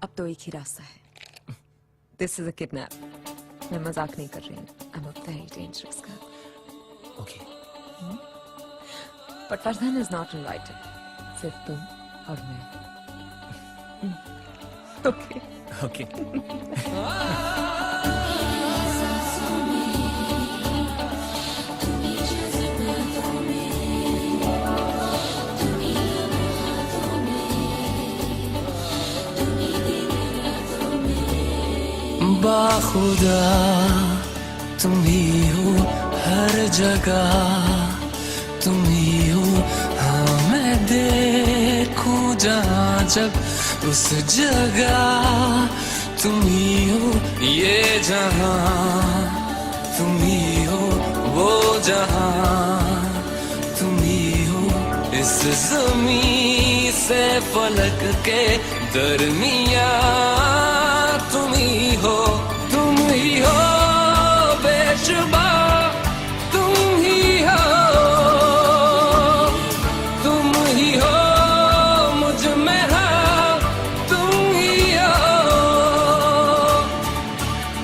अब तो एक ही रास्ता है. This is a kidnap. मैं मजाक नहीं कर रही हूँ. I'm a very dangerous girl. Okay. But Fardhan is not invited. सिर्फ तुम और मैं. Okay. Okay. बाखुदा तुम ही हो हर जगह, तुम ही हो. हाँ मैं देखूं जहाँ जब उस जगह तुम ही हो. ये जहाँ तुम ही हो, वो जहाँ तुम ही हो. इस ज़मीं से फलक के दरमियाँ तुम ही हो. तुम ही हो बेशुबा, तुम ही हो. तुम ही हो मुझ में हाँ, तुम ही हो.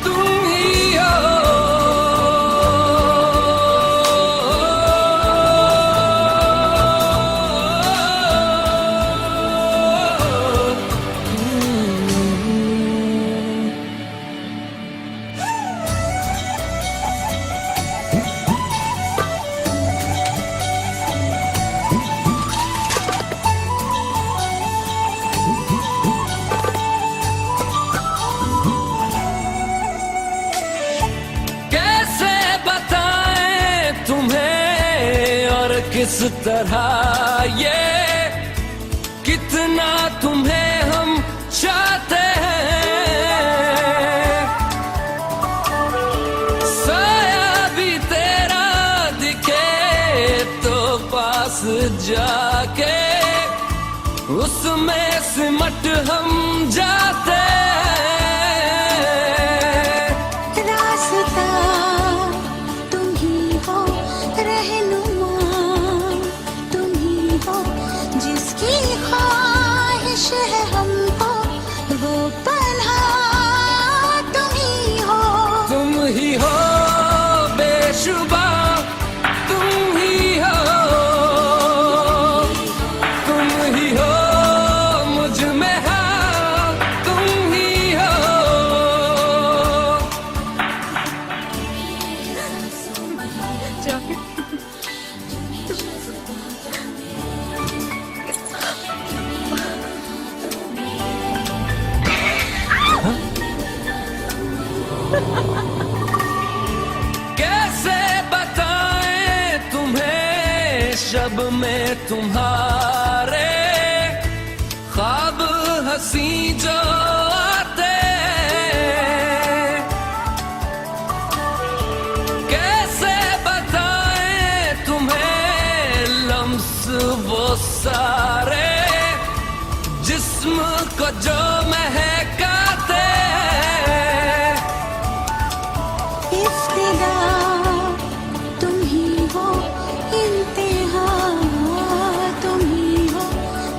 तुम ही हो. कैसे बताएं तुम्हें और किस तरह ये कितना तुम्हें हम चाहते हैं. साया भी तेरा दिखे तो पास जाके उसमें सिमट हम जाते हैं. रास्ता तुम ही हो, रहनुमा तुम ही हो. जिसकी ख्वाहिश है हमको वो पन्हा तुम ही हो. तुम ही हो बेशुबा, तुम ही हो. तुम ही हो मुझ में हाँ, तुम ही हो. कैसे बताएं तुम्हें शब में तुम्हारे ख्वाब हंसी जो आते हैं. कैसे बताएं तुम्हें लम्स वो सारे जिस्म को जो महकाते हैं. इफ्तिदा तुम ही हो, इंतहा तुम ही हो.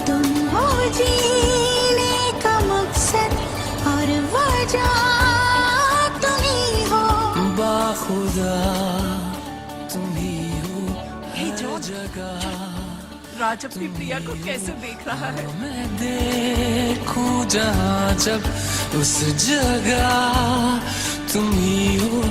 तुम हो जीने का मकसद और वजह तुम ही हो. बाखुदा तुम ही हो हे हर जॉन, जगह. राज अपनी प्रिया को कैसे देख रहा है. मैं देखूं जहाँ जब उस जगह तुम ही हो.